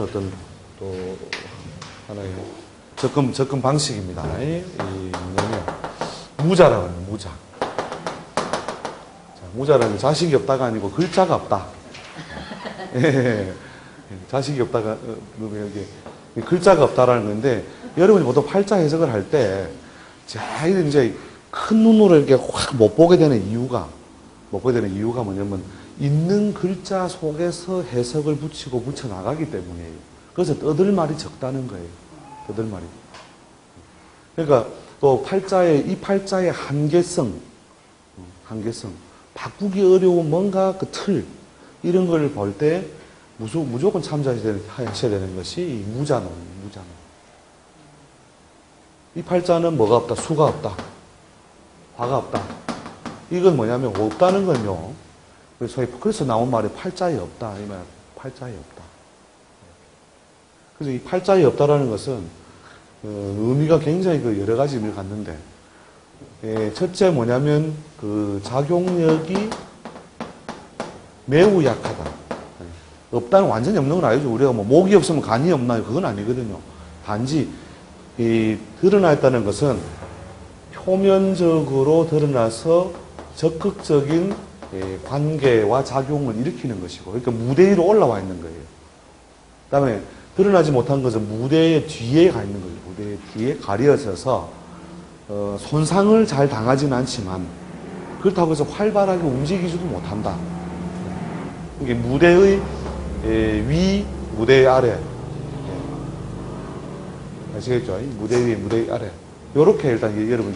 어떤 또 하나의 접근 방식입니다. 이 뭐냐면 무자라고 하는 무자. 자, 무자라는 자식이 없다가 아니고 글자가 없다. 예, 자식이 없다가 여기 글자가 없다라는 건데 여러분이 보통 팔자 해석을 할 때 자, 이제 큰 눈으로 이렇게 확 못 보게 되는 이유가 뭐냐면 있는 글자 속에서 해석을 붙이고 붙여나가기 때문이에요. 그래서 떠들 말이 적다는 거예요. 떠들 말이. 그러니까 또 이 팔자의 한계성, 바꾸기 어려운 뭔가 그 틀, 이런 걸 볼 때 무조건 참조하셔야 되는 것이 이 무자는. 이 팔자는 뭐가 없다? 수가 없다. 화가 없다. 이건 뭐냐면 없다는 건요. 그래서 나온 말이 팔자에 없다. 이 말, 팔자에 없다. 그래서 이 팔자에 없다라는 것은 의미가 굉장히 여러 가지 의미를 갖는데, 첫째 뭐냐면 그 작용력이 매우 약하다. 없다는 완전히 없는 건 아니죠. 우리가 뭐 목이 없으면 간이 없나요? 그건 아니거든요. 단지 드러나 있다는 것은 표면적으로 드러나서 적극적인 관계와 작용을 일으키는 것이고, 그러니까 무대 위로 올라와 있는 거예요. 그 다음에 드러나지 못한 것은 무대의 뒤에 가 있는 거예요. 무대의 뒤에 가려져서 손상을 잘 당하지는 않지만 그렇다고 해서 활발하게 움직이지도 못한다. 이게 무대의 위, 무대의 아래. 아시겠죠? 무대 위, 무대 아래. 요렇게 일단 여러분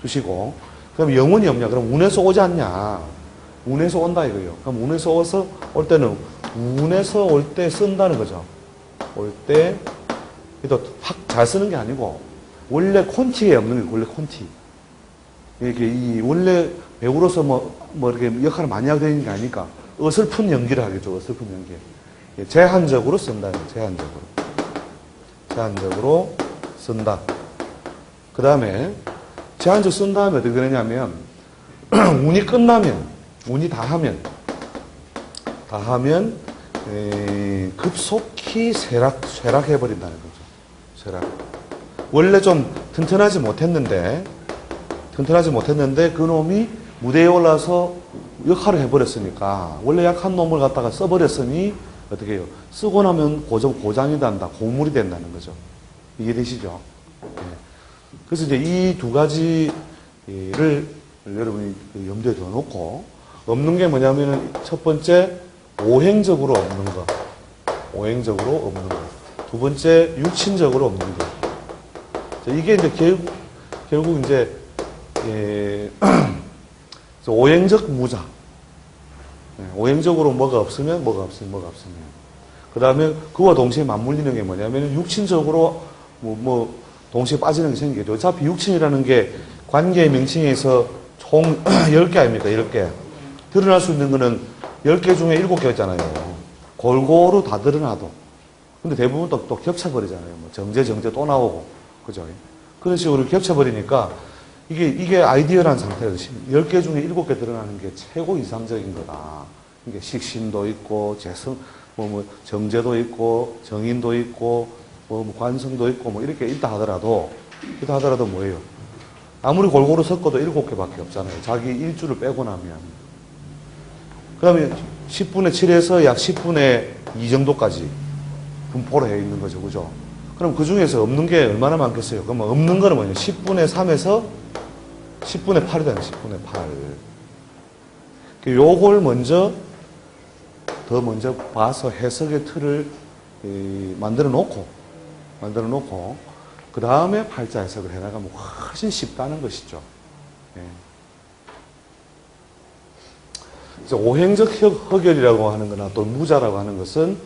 두시고, 그럼 영혼이 없냐? 그럼 운에서 오지 않냐? 운에서 온다 이거예요. 그럼 운에서 올 때는 운에서 올 때 쓴다는 거죠. 올 때, 또 확 잘 쓰는 게 아니고, 원래 콘티에 없는 게 원래 콘티. 이렇게 원래 배우로서 뭐 이렇게 역할을 많이 하게 되는 게 아니니까, 어설픈 연기를 하겠죠. 어설픈 연기. 제한적으로 쓴다. 제한적으로 쓴다. 그 다음에, 제한적으로 쓴 다음에 어떻게 되느냐면, 운이 끝나면, 운이 다 하면, 급속히 쇠락해버린다는 거죠. 쇠락. 원래 좀 튼튼하지 못했는데, 그 놈이 무대에 올라서 역할을 해버렸으니까, 원래 약한 놈을 갖다가 써버렸으니, 어떻게 해요? 쓰고 나면 고장이 난다, 고물이 된다는 거죠. 이해되시죠? 네. 그래서 이제 이 두 가지를 여러분이 염두에 둬 놓고, 없는 게 뭐냐면은 첫 번째, 오행적으로 없는 거. 두 번째, 육신적으로 없는 거. 이게 이제 결국 이제, 오행적 무자. 오행적으로 뭐가 없으면. 그 다음에 그와 동시에 맞물리는 게 뭐냐면 육신적으로 동시에 빠지는 게 생기겠죠. 어차피 육신이라는 게 관계의 명칭에서 총 10개 아닙니까? 10개. 드러날 수 있는 거는 10개 중에 7개였잖아요. 골고루 다 드러나도. 근데 대부분 또 겹쳐버리잖아요. 정제 또 나오고. 그죠? 그런 식으로 겹쳐버리니까 이게 아이디어란 상태에서 10개 중에 7개 드러나는 게 최고 이상적인 거다. 이게 식신도 있고, 정제도 있고, 정인도 있고, 관성도 있고, 이렇게 있다 하더라도 뭐예요? 아무리 골고루 섞어도 7개밖에 없잖아요. 자기 일주를 빼고 나면. 그 다음에 10분의 7에서 약 10분의 2 정도까지 분포로 해 있는 거죠. 그죠? 그럼 그 중에서 없는 게 얼마나 많겠어요? 그럼 없는 거는 뭐냐? 10분의 3에서 10분의 8이 되는 10분의 8. 요걸 더 먼저 봐서 해석의 틀을 만들어 놓고, 그 다음에 팔자 해석을 해나가면 훨씬 쉽다는 것이죠. 예. 그래서 오행적 허결이라고 하는 거나 또 무자라고 하는 것은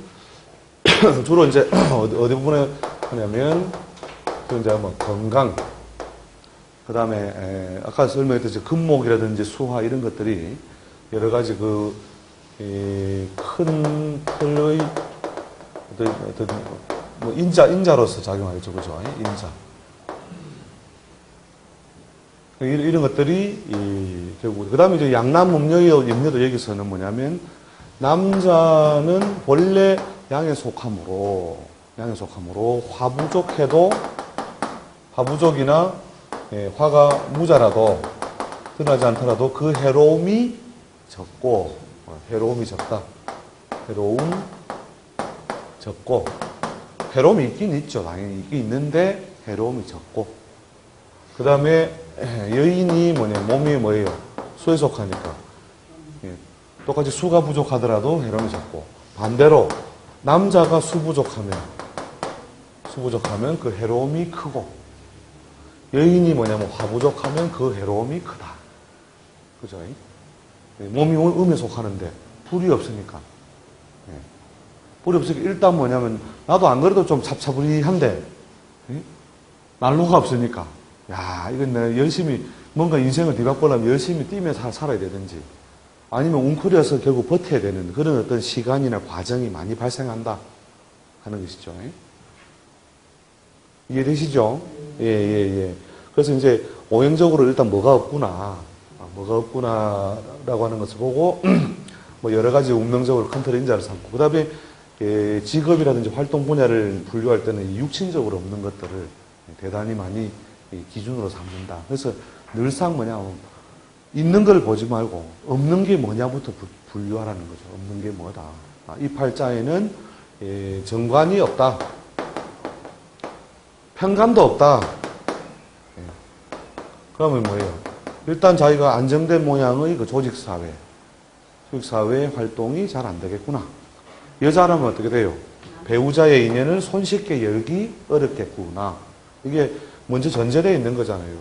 주로 이제 어디 부분에 하냐면, 이제 건강, 그 다음에 아까 설명했듯이 금목이라든지 수화 이런 것들이 여러 가지 큰 틀의 인자로서 작용하겠죠. 그죠? 인자. 이런 것들이 결국 그 다음에 이제 양남 음녀도 여기서는 뭐냐면 남자는 본래 양에 속하므로 화부족이나 화가 무자라도 드러나지 않더라도 그 해로움이 적고, 해로움이 적다. 해로움이 있긴 있죠. 당연히 있긴 있는데 해로움이 적고, 그 다음에 여인이 몸이 뭐예요? 수에 속하니까 똑같이 수가 부족하더라도 해로움이 적고, 반대로 남자가 수 부족하면 그 해로움이 크고, 여인이 화 부족하면 그 해로움이 크다. 그죠? 몸이 음에 속하는데 불이 없으니까. 불이 없으니까 일단 나도 안 그래도 좀 찹찹이한데 난로가 없으니까, 야, 이건 내가 열심히 뭔가 인생을 뒤바꾸려면 열심히 뛰며 살아야 되든지, 아니면 웅크려서 결국 버텨야 되는 그런 어떤 시간이나 과정이 많이 발생한다 하는 것이죠. 이해되시죠? 예. 그래서 이제 오행적으로 일단 뭐가 없구나라고 하는 것을 보고 뭐 여러 가지 운명적으로 컨트롤 인자를 삼고, 그 다음에 직업이라든지 활동 분야를 분류할 때는 육신적으로 없는 것들을 대단히 많이 기준으로 삼는다. 그래서 늘상 있는 걸 보지 말고 없는 게 뭐냐부터 분류하라는 거죠. 없는 게 뭐다. 이 팔자에는 정관이 없다. 편관도 없다. 그러면 뭐예요? 일단 자기가 안정된 모양의 그 조직사회 활동이 잘 안 되겠구나. 여자라면 어떻게 돼요? 배우자의 인연을 손쉽게 열기 어렵겠구나. 이게 먼저 전제되어 있는 거잖아요.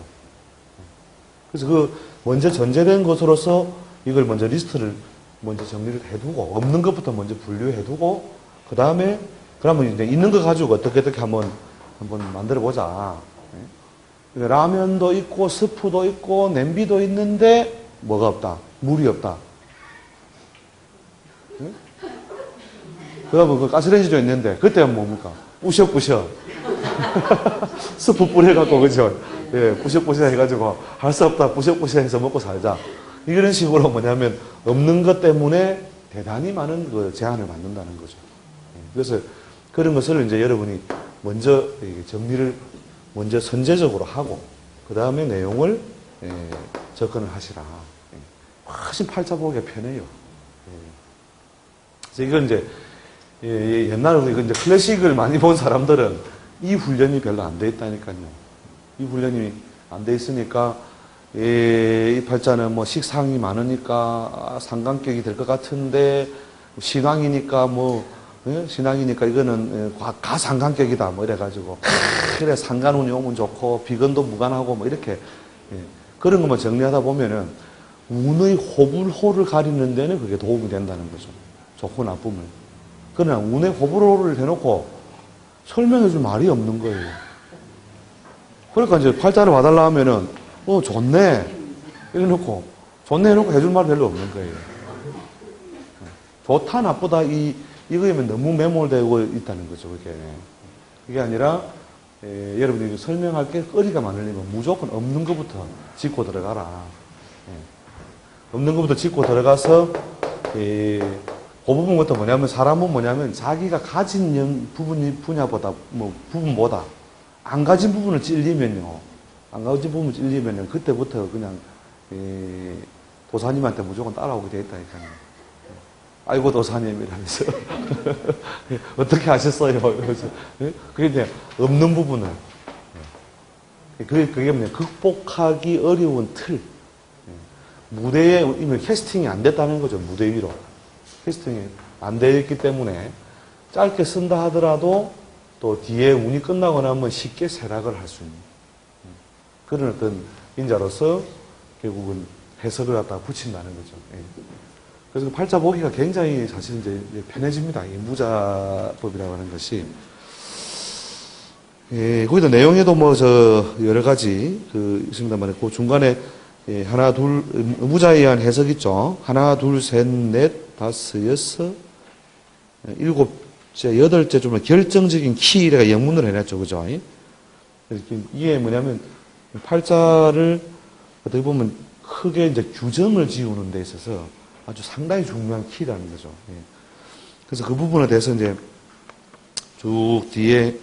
그래서 그 먼저 전제된 것으로서 이걸 먼저 리스트를 먼저 정리를 해두고, 없는 것부터 먼저 분류해두고, 그 다음에 그러면 이제 있는 거 가지고 어떻게 한번 만들어 보자. 라면도 있고 스프도 있고 냄비도 있는데 뭐가 없다? 물이 없다. 그러면 그 가스레인지도 있는데 그때는 뭡니까? 뿌셔뿌셔. 스프 뿌려갖고, 그죠? 예, 뿌셔뿌셔 해가지고 할 수 없다. 뿌셔뿌셔 해서 먹고 살자. 이런 식으로 없는 것 때문에 대단히 많은 그 제한을 받는다는 거죠. 그래서 그런 것을 이제 여러분이 먼저 정리를 먼저 선제적으로 하고, 그 다음에 내용을 접근을 하시라. 훨씬 팔자 보기가 편해요. 그래서 이건 이제 옛날에 우리 이제 클래식을 많이 본 사람들은 이 훈련이 별로 안 돼 있다니까요. 이 훈련이 안 돼 있으니까 이 팔자는 식상이 많으니까 상관격이 될 것 같은데, 신왕이니까 이거는 가상관격이다 이래가지고 그래 상관운이 오면 좋고 비건도 무관하고 이렇게 그런 것만 정리하다 보면은 운의 호불호를 가리는 데는 그게 도움이 된다는 거죠. 좋고 나쁨을. 그러나 운의 호불호를 해놓고 설명해 줄 말이 없는 거예요. 그러니까 이제 팔자를 봐달라 하면은 좋네 이래놓고 좋네 해놓고 해줄 말이 별로 없는 거예요. 좋다 나쁘다 이거에만 너무 매몰되고 있다는 거죠. 그게 아니라 여러분들이 설명할 게 거리가 많으려면 무조건 없는 것부터 짚고 들어가라. 없는 것부터 짚고 들어가서 그 부분부터 사람은 자기가 가진 분야보다 부분보다 안 가진 부분을 찔리면요. 그때부터 그냥 도사님한테 무조건 따라오게 돼 있다니까요. 아이고 도사님이라면서 어떻게 하셨어요? 그게 이제 없는 부분을 그게 뭐냐, 극복하기 어려운 틀. 무대에 이미 캐스팅이 안 됐다는 거죠. 무대 위로 캐스팅이 안 되어 있기 때문에 짧게 쓴다 하더라도 또 뒤에 운이 끝나고 나면 쉽게 쇠락을 할 수 있는 그런 어떤 인자로서 결국은 해석을 갖다가 붙인다는 거죠. 그래서 팔자 보기가 굉장히 사실 이제 편해집니다. 이 무자법이라고 하는 것이. 거기다 내용에도 여러 가지 있습니다만, 그 중간에 하나, 둘, 무자에 의한 해석 있죠. 하나, 둘, 셋, 넷, 다섯, 여섯, 일곱째, 여덟째 좀 결정적인 키가 영문을 해놨죠. 그죠? 이게 뭐냐면, 팔자를 어떻게 보면 크게 이제 규정을 지우는 데 있어서 아주 상당히 중요한 키라는 거죠. 예. 그래서 그 부분에 대해서 이제 쭉 뒤에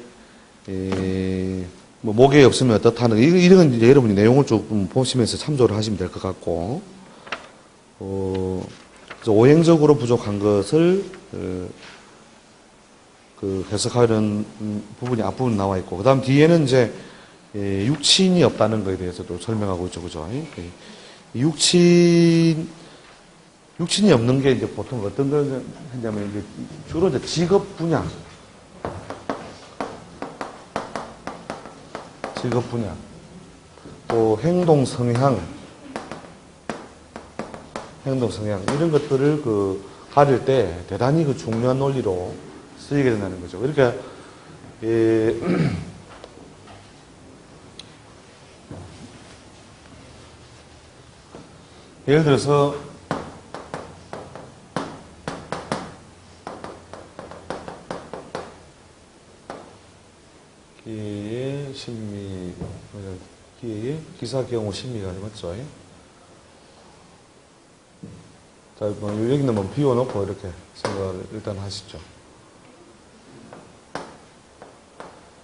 뭐 목에 없으면 어떻다는 이런 이제 여러분이 내용을 조금 보시면서 참조를 하시면 될 것 같고 그래서 오행적으로 부족한 것을 그 해석하는 부분이 앞부분 나와 있고 그다음 뒤에는 이제 육친이 없다는 것에 대해서도 설명하고 있죠, 그죠? 육친이 없는 게 이제 보통 어떤 걸 하냐면 이제 주로 이제 직업 분야, 또 행동 성향 이런 것들을 그 가릴 때 대단히 그 중요한 논리로 쓰이게 된다는 거죠. 그러니까 예를 들어서 기회의 심리, 기회의 기사경우 심리가 맞죠? 자, 뭐 여기는 뭐 비워놓고 이렇게 생각을 일단 하시죠.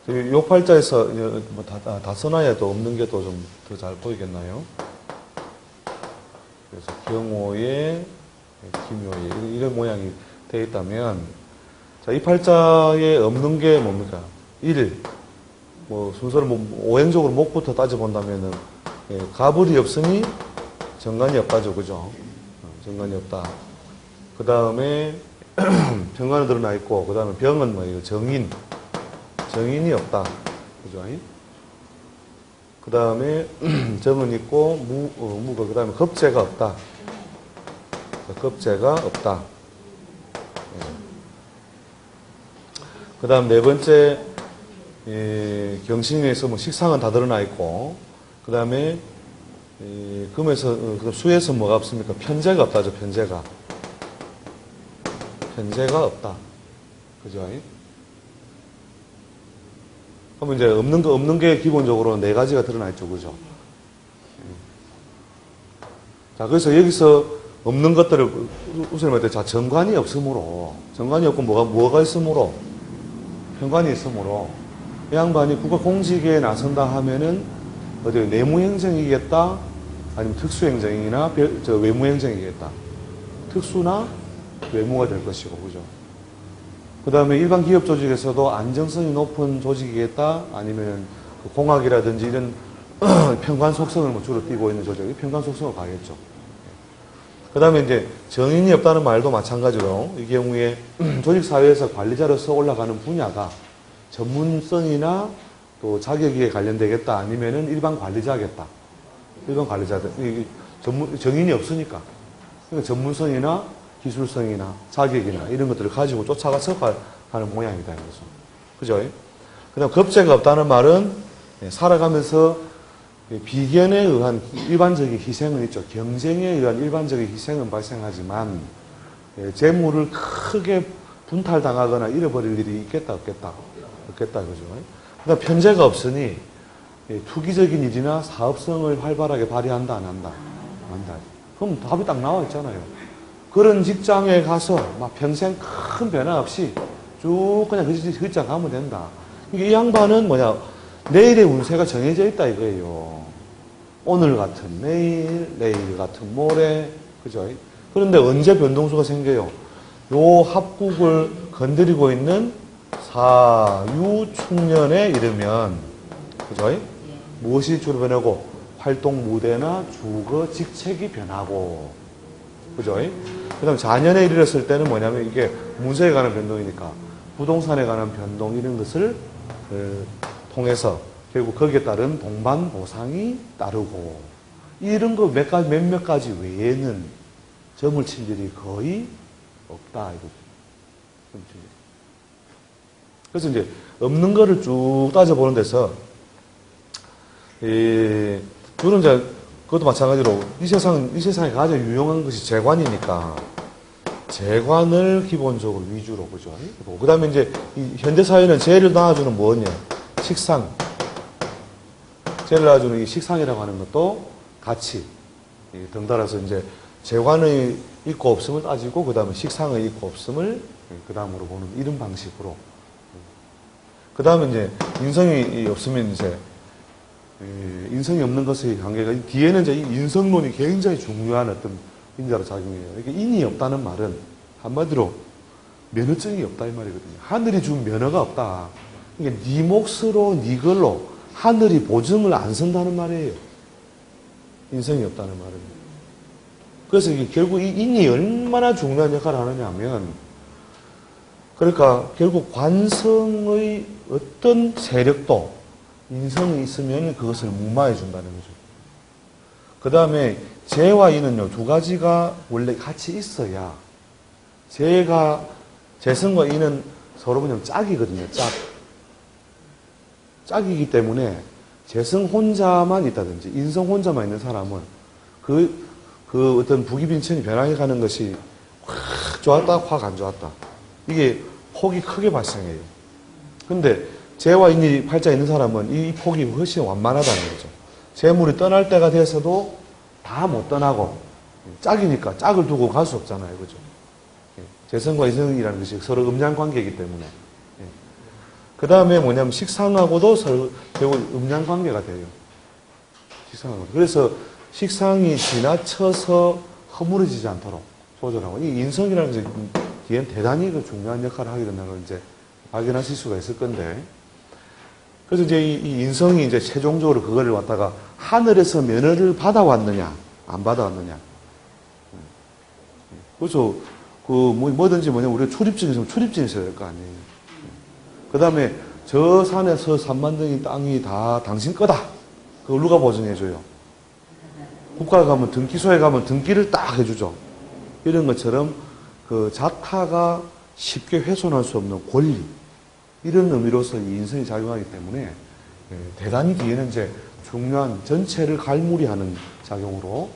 요 팔자에서 뭐 다 써놔야 또 없는 게 또 좀 더 잘 보이겠나요? 그래서 경호의 기묘의 이런 모양이 되어 있다면 자, 이 팔자에 없는 게 뭡니까? 1. 뭐 순서를 오행적으로 목부터 따져본다면은 가불이 없으니 정관이 없다죠, 그죠? 정관이 없다. 그 다음에 병관은 드러나 있고 그 다음에 병은 뭐예요? 정인이 없다, 그죠? 그 다음에 정은 있고 무가 그 다음에 겁재가 없다. 겁재가 없다. 그 다음 네 번째 경신에서 뭐 식상은 다 드러나 있고 그 다음에 금에서 수에서 뭐가 없습니까? 편재가 없다죠. 편재가 없다. 그죠? 그러면 이제 없는 게 기본적으로 네 가지가 드러나 있죠. 그죠? 자, 그래서 여기서 없는 것들을 우선 말할 때, 자, 정관이 없으므로, 정관이 없고 뭐가 있으므로, 편관이 있으므로, 이 양반이 국가 공직에 나선다 하면은, 어디 내무행정이겠다, 아니면 특수행정이나 외무행정이겠다. 특수나 외무가 될 것이고, 그죠? 그 다음에 일반 기업 조직에서도 안정성이 높은 조직이겠다, 아니면 공학이라든지 이런 편관 속성을 뭐 주로 띠고 있는 조직이 편관 속성을 가겠죠. 그 다음에 이제 정인이 없다는 말도 마찬가지로 이 경우에 조직사회에서 관리자로서 올라가는 분야가 전문성이나 또 자격에 관련되겠다, 아니면은 일반 관리자겠다. 일반 관리자들. 정인이 없으니까. 그러니까 전문성이나 기술성이나 자격이나 이런 것들을 가지고 쫓아가서 하는 모양이다. 그죠? 그 다음 겁재가 없다는 말은 살아가면서 비견에 의한 일반적인 희생은 있죠. 경쟁에 의한 일반적인 희생은 발생하지만 재물을 크게 분탈당하거나 잃어버릴 일이 있겠다 없겠다. 그죠? 그다음 편재가 없으니 투기적인 일이나 사업성을 활발하게 발휘한다 안 한다? 한다. 그럼 답이 딱 나와 있잖아요. 그런 직장에 가서 막 평생 큰 변화 없이 쭉 그냥 그 직장 가면 된다. 이 양반은 뭐냐, 내일의 운세가 정해져 있다 이거예요. 오늘 같은 내일 같은 모레, 그죠? 그런데 언제 변동수가 생겨요? 요 합국을 건드리고 있는 사유축년에 이르면, 그죠? 무엇이 주로 변하고? 활동 무대나 주거 직책이 변하고, 그죠? 그 다음 자년에 이르렀을 때는 뭐냐면 이게 문서에 관한 변동이니까 부동산에 관한 변동 이런 것을 통해서 결국 거기에 따른 동반 보상이 따르고 이런 거 몇몇 가지 외에는 점을 칠 일이 거의 없다 이거죠. 그래서 이제 없는 거를 쭉 따져보는 데서 이런 이제 그것도 마찬가지로 이 세상에 가장 유용한 것이 재관이니까 재관을 기본적으로 위주로 보죠. 그 다음에 이제 이 현대사회는 재를 낳아주는 뭐냐? 식상. 재를 낳아주는 이 식상이라고 하는 것도 같이 덩달아서 이제 재관의 있고 없음을 따지고 그 다음에 식상의 있고 없음을 그 다음으로 보는 이런 방식으로. 그 다음에 이제 인성이 없으면 이제 인성이 없는 것의 관계가 뒤에는 이제 이 인성론이 굉장히 중요한 어떤 인자로 작용해요. 이게 인이 없다는 말은 한마디로 면허증이 없다 이 말이거든요. 하늘이 준 면허가 없다. 그러니까 네 몫으로 네 걸로 하늘이 보증을 안 선다는 말이에요. 인성이 없다는 말은. 그래서 이게 결국 이 인이 얼마나 중요한 역할을 하느냐 하면 그러니까 결국 관성의 어떤 세력도 인성이 있으면 그것을 무마해 준다는 거죠. 그 다음에 재와 인은요, 두 가지가 원래 같이 있어야 재성과 인은 서로 그냥 짝이거든요, 짝. 짝이기 때문에 재성 혼자만 있다든지 인성 혼자만 있는 사람은 그 어떤 부기빈천이 변하게 가는 것이 확 좋았다, 확 안 좋았다. 이게 폭이 크게 발생해요. 근데 재와 인이 팔자 있는 사람은 이 폭이 훨씬 완만하다는 거죠. 재물이 떠날 때가 돼서도 다 못 떠나고 짝이니까 짝을 두고 갈 수 없잖아요. 그죠? 재성과 인성이라는 것이 서로 음양 관계이기 때문에. 그 다음에 뭐냐면 식상하고도 서로 결국 음양 관계가 돼요. 식상하고. 그래서 식상이 지나쳐서 허물어지지 않도록 조절하고. 이 인성이라는 것이 뒤엔 대단히 중요한 역할을 하게 된다는 걸 이제 발견하실 수가 있을 건데. 그래서 이제 이 인성이 이제 최종적으로 그거를 갖다가 하늘에서 면허를 받아왔느냐, 안 받아왔느냐. 그래서 뭐든지 우리가 출입증이 있으면 출입증이 있어야 될 거 아니에요. 그 다음에 저 산에서 3만 등이 땅이 다 당신 거다. 그걸 누가 보증해줘요? 국가에 가면 등기소에 가면 등기를 딱 해주죠. 이런 것처럼 그 자타가 쉽게 훼손할 수 없는 권리. 이런 의미로서 이 인성이 작용하기 때문에 대단히 뒤에는 이제 중요한 전체를 갈무리하는 작용으로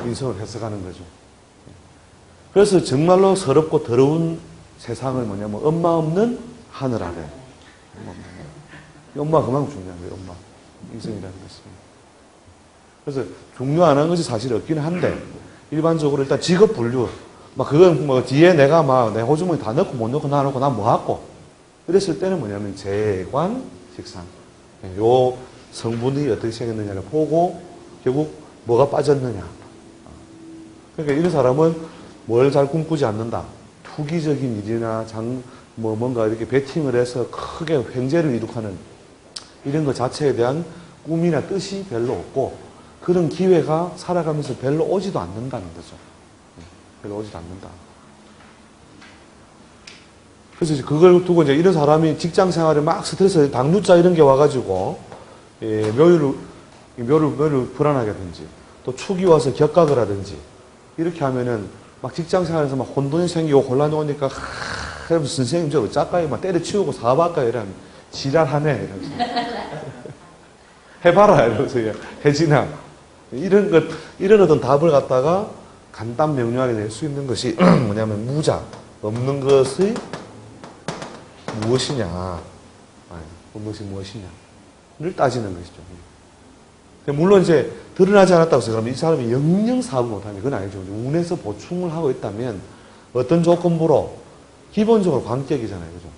인성을 해석하는 거죠. 그래서 정말로 서럽고 더러운 세상을 뭐냐면 엄마 없는 하늘 아래. 엄마가 그만큼 중요한 거예요. 엄마. 인성이라는 것은. 그래서 중요한 것이 사실 없긴 한데 일반적으로 일단 직업 분류. 그건 뒤에 내가 내 호주머니 다 넣고 못 넣고 놔놓고 난 뭐 갖고 이랬을 때는 뭐냐면 재관, 식상. 요 성분이 어떻게 생겼느냐를 보고 결국 뭐가 빠졌느냐. 그러니까 이런 사람은 뭘 잘 꿈꾸지 않는다. 투기적인 일이나 뭔가 이렇게 베팅을 해서 크게 횡재를 이룩하는 이런 것 자체에 대한 꿈이나 뜻이 별로 없고 그런 기회가 살아가면서 별로 오지도 않는다는 거죠. 별로 오지도 않는다. 그래서 이제 그걸 두고 이제 이런 사람이 직장 생활에 막 스트레스, 당뇨자 이런 게 와가지고, 묘를 불안하게 하든지, 또 축이 와서 격각을 하든지, 이렇게 하면은 막 직장 생활에서 막 혼돈이 생기고 혼란이 오니까, 선생님 저 어쩔까요? 막 때려치우고 사업할까요? 이러면 지랄하네. 이러면서. 해봐라. 이러면서 혜진아. 이런 어떤 답을 갖다가 간단 명료하게 낼 수 있는 것이 뭐냐면 무자, 없는 것의 무엇이냐, 무엇이 무엇이냐를 따지는 것이죠. 물론 이제 드러나지 않았다고 해서 그러면 이 사람이 영영 사업을 못하면 그건 아니죠. 운에서 보충을 하고 있다면 어떤 조건부로 기본적으로 관격이잖아요. 그죠?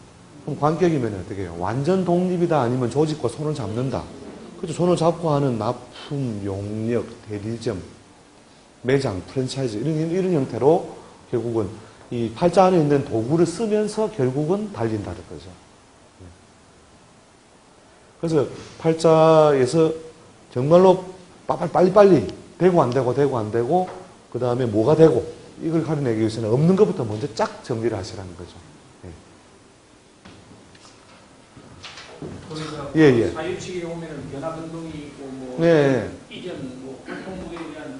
그럼 관격이면 어떻게 해요? 완전 독립이다 아니면 조직과 손을 잡는다. 그죠? 손을 잡고 하는 납품, 용역, 대리점, 매장, 프랜차이즈 이런 형태로 결국은 이 팔자 안에 있는 도구를 쓰면서 결국은 달린다는 거죠. 그래서 팔자에서 정말로 빨리빨리 되고 안 되고 그 다음에 뭐가 되고 이걸 가려내기 위해서는 없는 것부터 먼저 쫙 정리를 하시라는 거죠. 예. 사유치기에 오면은 변화변동이 있고 이전 활동물에 대한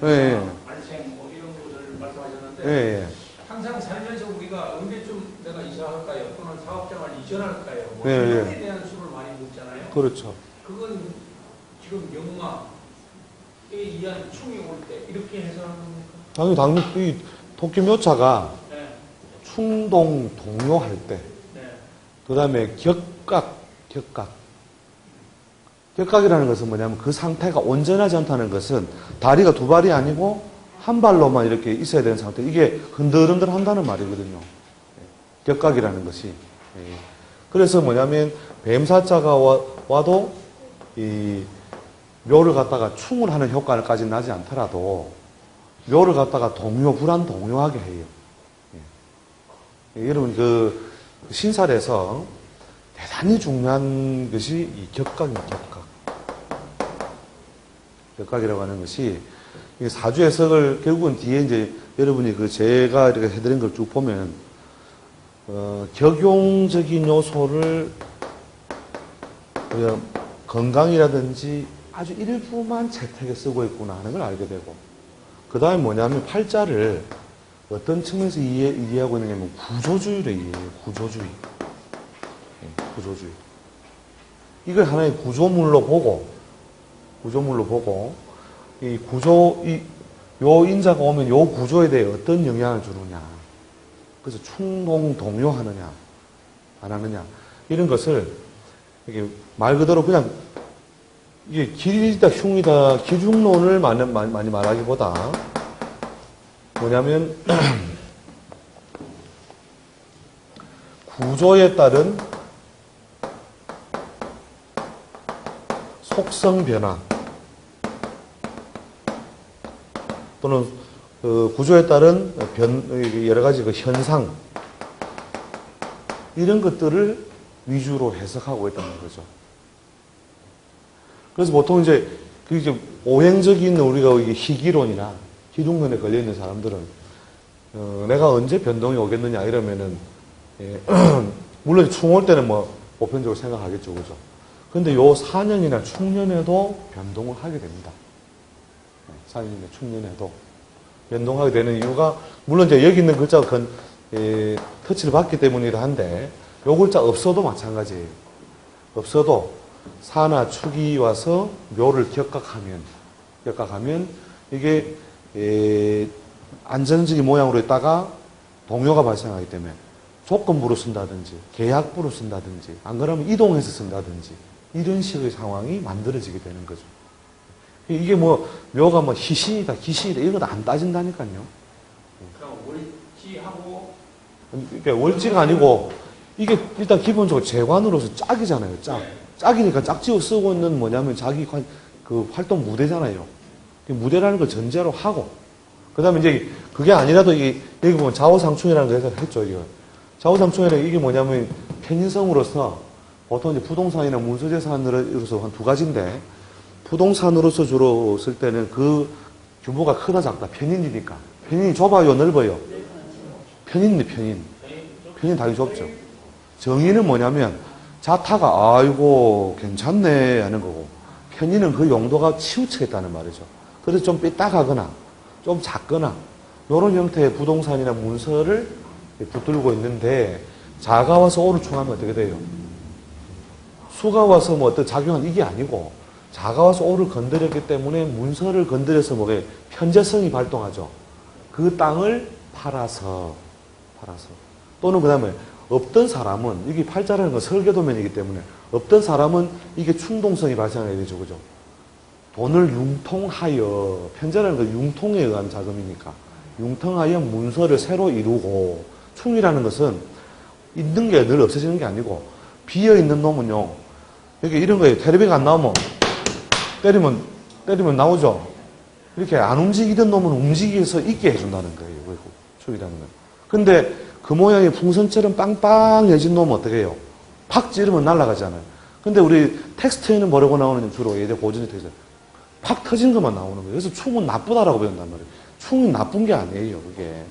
발생 이런 것을 말씀하셨는데 항상 살면서 우리가 언제쯤 내가 이사할까요? 또는 사업장을 이전할까요? 이런 데 대한 수를 많이 묻잖아요. 그렇죠. 그건 지금 영마에 의한 충이 올 때 이렇게 해석하는 겁니까? 당연히 이 토끼묘차가 충동 동요할 때, 그 다음에 격각이라는 것은 뭐냐면 그 상태가 온전하지 않다는 것은 다리가 두 발이 아니고 한 발로만 이렇게 있어야 되는 상태. 이게 흔들흔들 한다는 말이거든요. 격각이라는 것이. 그래서 뭐냐면 뱀사자가 와도 이 묘를 갖다가 충을 하는 효과까지 나지 않더라도 묘를 갖다가 불안동요하게 해요. 여러분 그 신살에서 대단히 중요한 것이 이 격각입니다. 격각이라고 하는 것이 사주 해석을 결국은 뒤에 이제 여러분이 그 제가 이렇게 해드린 걸 쭉 보면 격용적인 요소를 건강이라든지 아주 일부만 채택에 쓰고 있구나 하는 걸 알게 되고, 그 다음에 뭐냐면 팔자를 어떤 측면에서 이해하고 있느냐면 구조주의를 이해해요. 구조주의. 이걸 하나의 구조물로 보고, 이 구조, 요 인자가 오면 요 구조에 대해 어떤 영향을 주느냐. 그래서 충동, 동요하느냐, 안 하느냐. 이런 것을, 이게 말 그대로 그냥, 이게 길이다, 흉이다, 기중론을 많이 말하기보다, 뭐냐면, 구조에 따른 속성 변화, 또는 구조에 따른 여러 가지 그 현상, 이런 것들을 위주로 해석하고 있다는 거죠. 그래서 보통 이제 오행적인 우리가 희기론이나 기중론에 걸려 있는 사람들은 내가 언제 변동이 오겠느냐 이러면은 물론 충 올 때는 뭐 보편적으로 생각하겠죠, 그죠? 근데 요 4년이나 충년에도 변동을 하게 됩니다. 4년이나 충년에도 변동하게 되는 이유가, 물론 이제 여기 있는 글자가 터치를 받기 때문이라 한데, 요 글자 없어도 마찬가지예요. 없어도 사나 축이 와서 묘를 격각하면 이게 안정적인 모양으로 있다가 동요가 발생하기 때문에 조건부로 쓴다든지 계약부로 쓴다든지 안 그러면 이동해서 쓴다든지 이런 식의 상황이 만들어지게 되는 거죠. 이게 뭐 묘가 뭐 희신이다 기신이다 이런 거 안 따진다니까요. 그럼 월지하고 그러니까 월지가 아니고 이게 일단 기본적으로 재관으로서 짝이잖아요. 짝이니까 짝지어 쓰고 있는 뭐냐면 자기 그 활동 무대잖아요. 무대라는 걸 전제로 하고, 그 다음에 이제 그게 아니라도 여기 보면 좌우상충이라는 걸 했죠. 이거 좌우상충이라는 이게 뭐냐면 편인성으로서 보통 이제 부동산이나 문서재산으로서 한 두 가지인데, 부동산으로서 주로 쓸 때는 그 규모가 크다 작다 편인이니까. 편인이 좁아요 넓어요? 편인인데 편인 당연히 좁죠. 정의는 뭐냐면 자타가 아이고 괜찮네 하는 거고, 편인은 그 용도가 치우치겠다는 말이죠. 그래서 좀 삐딱하거나 좀 작거나 이런 형태의 부동산이나 문서를 붙들고 있는데, 자가 와서 오를 충하면 어떻게 돼요? 수가 와서 뭐 어떤 작용한 이게 아니고 자가 와서 오를 건드렸기 때문에 문서를 건드려서 뭐게 편재성이 발동하죠. 그 땅을 팔아서 또는 그 다음에 없던 사람은, 이게 팔자라는 건 설계도면이기 때문에 없던 사람은 이게 충동성이 발생해야 되죠. 그죠? 돈을 융통하여, 편재라는 건 융통에 의한 자금이니까 융통하여 문서를 새로 이루고, 충이라는 것은 있는 게 늘 없어지는 게 아니고 비어있는 놈은요, 여기 이런 거예요. 텔레비가 안 나오면 때리면 나오죠. 이렇게 안 움직이던 놈은 움직여서 있게 해준다는 거예요. 충이라는 건. 근데 그 모양의 풍선처럼 빵빵해진 놈은 어떻게 해요? 팍 찌르면 날아가잖아요. 근데 우리 텍스트에는 뭐라고 나오는 주로 예전 고전의 텍스트 팍 터진 것만 나오는 거예요. 그래서 충은 나쁘다라고 배운단 말이에요. 충이 나쁜 게 아니에요. 그게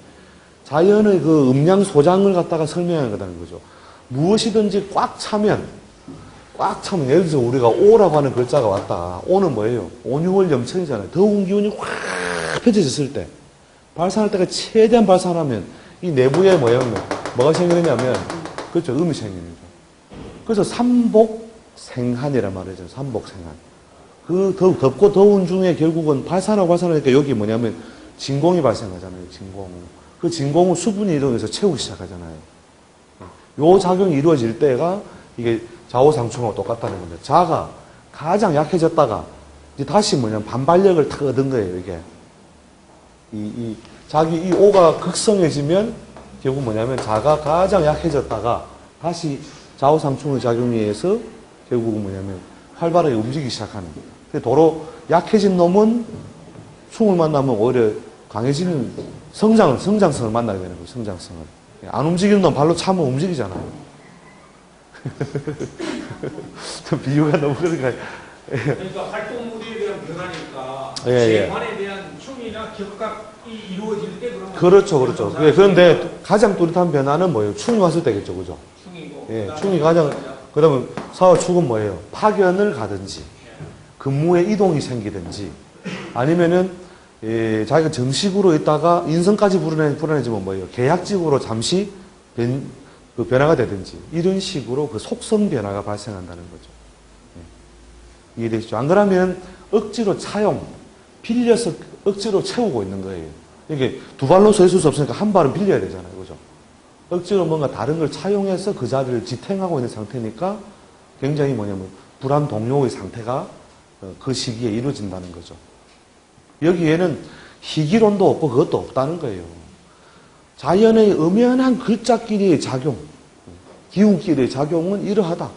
자연의 그 음양 소장을 갖다가 설명하는 거라는 거죠. 무엇이든지 꽉 차면 예를 들어서 우리가 오라고 하는 글자가 왔다. 오는 뭐예요? 온유월 염천이잖아요. 더운 기운이 확 펼쳐졌을 때, 발산할 때가 최대한 발산하면 이 내부에 뭐가 생기느냐면, 그렇죠, 음이 생기는 거죠. 그래서 삼복생한이란 말이죠. 삼복생한. 그 덥고 더운 중에 결국은 발산하니까 여기 뭐냐면 진공이 발생하잖아요. 진공. 그 진공은 수분이 이동해서 채우기 시작하잖아요. 요 작용이 이루어질 때가 이게 좌우상충하고 똑같다는 겁니다. 자가 가장 약해졌다가 이제 다시 반발력을 탁 얻은 거예요, 이게. 자기 이 오가 극성해지면 결국 뭐냐면 자가 가장 약해졌다가 다시 좌우상충의 작용에 의해서 결국은 뭐냐면 활발하게 움직이기 시작하는 거예요. 도로 약해진 놈은 충을 만나면 오히려 강해지는 성장성을 만나게 되는 거예요. 성장성을. 안 움직이는 놈 발로 차면 움직이잖아요. 비유가 너무 그런가요? 그러니까 활동 무대에 대한 변화니까 예. 재관에 대한 충이나 격각이 이루어질 때 그런 그렇죠. 그런데 가장 뚜렷한 변화는 뭐예요? 충이 왔을 때겠죠, 그죠? 충이고. 예, 충이 가장 그다음에 사후축은 뭐예요? 파견을 가든지 근무에 이동이 생기든지 아니면은 자기가 정식으로 있다가 인성까지 불안해지면 뭐예요? 계약직으로 잠시 변화가 되든지 이런 식으로 그 속성 변화가 발생한다는 거죠. 이해되시죠? 안 그러면 억지로 차용, 빌려서 억지로 채우고 있는 거예요. 이게 두 발로 서 있을 수 없으니까 한 발은 빌려야 되잖아요. 그죠? 억지로 뭔가 다른 걸 차용해서 그 자리를 지탱하고 있는 상태니까 굉장히 뭐냐면 불안 동요의 상태가 그 시기에 이루어진다는 거죠. 여기에는 희귀론도 없고 그것도 없다는 거예요. 자연의 엄연한 글자끼리의 작용, 기운끼리의 작용은 이러하다.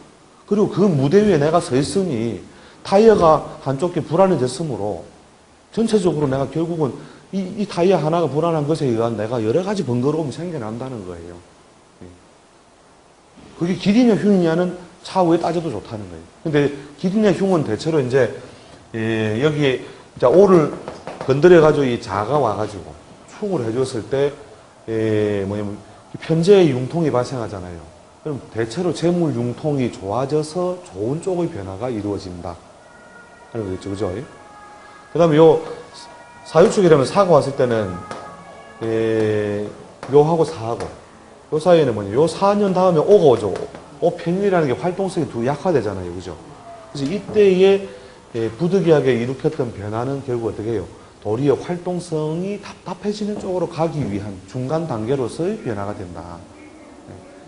그리고 그 무대 위에 내가 서 있으니 타이어가 한쪽이 불안해졌으므로 전체적으로 내가 결국은 이 타이어 하나가 불안한 것에 의한 내가 여러 가지 번거로움이 생겨난다는 거예요. 그게 기이냐 흉이냐는 차후에 따져도 좋다는 거예요. 근데 기이냐 흉은 대체로 이제 여기에 오를 건드려가지고 이 자가 와가지고 충을 해줬을 때 뭐냐면 편재의 융통이 발생하잖아요. 그럼 대체로 재물 융통이 좋아져서 좋은 쪽의 변화가 이루어진다 하는 거겠죠, 그죠? 그 다음에 요 사유축이라면 사가 왔을 때는 요하고 사하고 요 사이에는 뭐냐, 요 4년 다음에 오가 오죠. 오 편일이라는 게 활동성이 더 약화되잖아요, 그죠? 그래서 이때에 부득이하게 일으켰던 변화는 결국 어떻게 해요? 도리어 활동성이 답답해지는 쪽으로 가기 위한 중간 단계로서의 변화가 된다.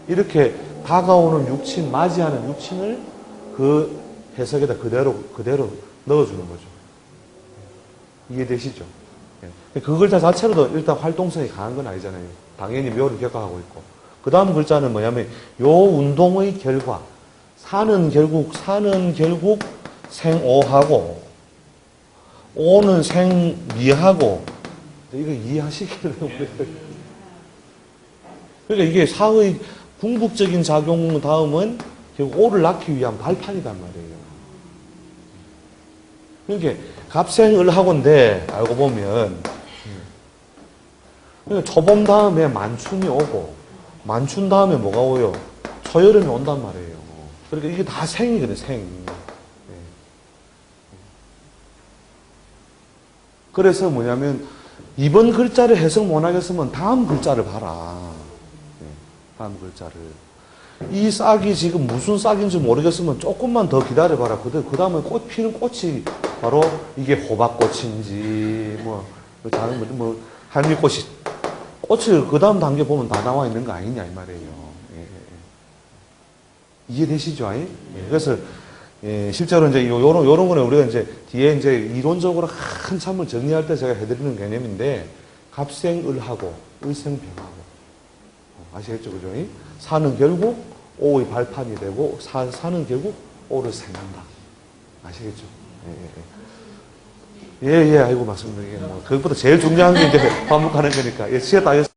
이렇게 다가오는 육친, 맞이하는 육친을 그 해석에다 그대로 넣어주는 거죠. 이해되시죠? 그 글자 자체로도 일단 활동성이 강한 건 아니잖아요. 당연히 묘를 격화하고 있고. 그 다음 글자는 뭐냐면, 요 운동의 결과. 사는 결국 생오하고, 오는 생미하고, 이거 이해하시기를. 그러니까 이게 사의 궁극적인 작용 다음은 결국 오를 낳기 위한 발판이단 말이에요. 그러니까 갑생을하고인데 알고 보면 그러니까 초봄 다음에 만춘이 오고 만춘 다음에 뭐가 오요? 초여름이 온단 말이에요. 그러니까 이게 다 생이거든요. 생. 그래서 뭐냐면 이번 글자를 해석 못하겠으면 다음 글자를 봐라. 다음 글자를. 이 싹이 지금 무슨 싹인지 모르겠으면 조금만 더 기다려봐라. 그 다음에 꽃 피는 꽃이 바로 이게 호박꽃인지, 할미꽃이, 꽃을 그 다음 단계 보면 다 나와 있는 거 아니냐, 이 말이에요. 이해되시죠? 그래서, 실제로 이제 요런 거는 우리가 이제 뒤에 이제 이론적으로 한참을 정리할 때 제가 해드리는 개념인데, 갑생을하고, 을생병하고. 아시겠죠? 그죠? 사는 결국 오의 발판이 되고 사는 결국 오를 생한다. 아시겠죠? 아이고, 맞습니다. 이게 그것보다 제일 중요한 게 이제 반복하는 거니까. 시에 따라서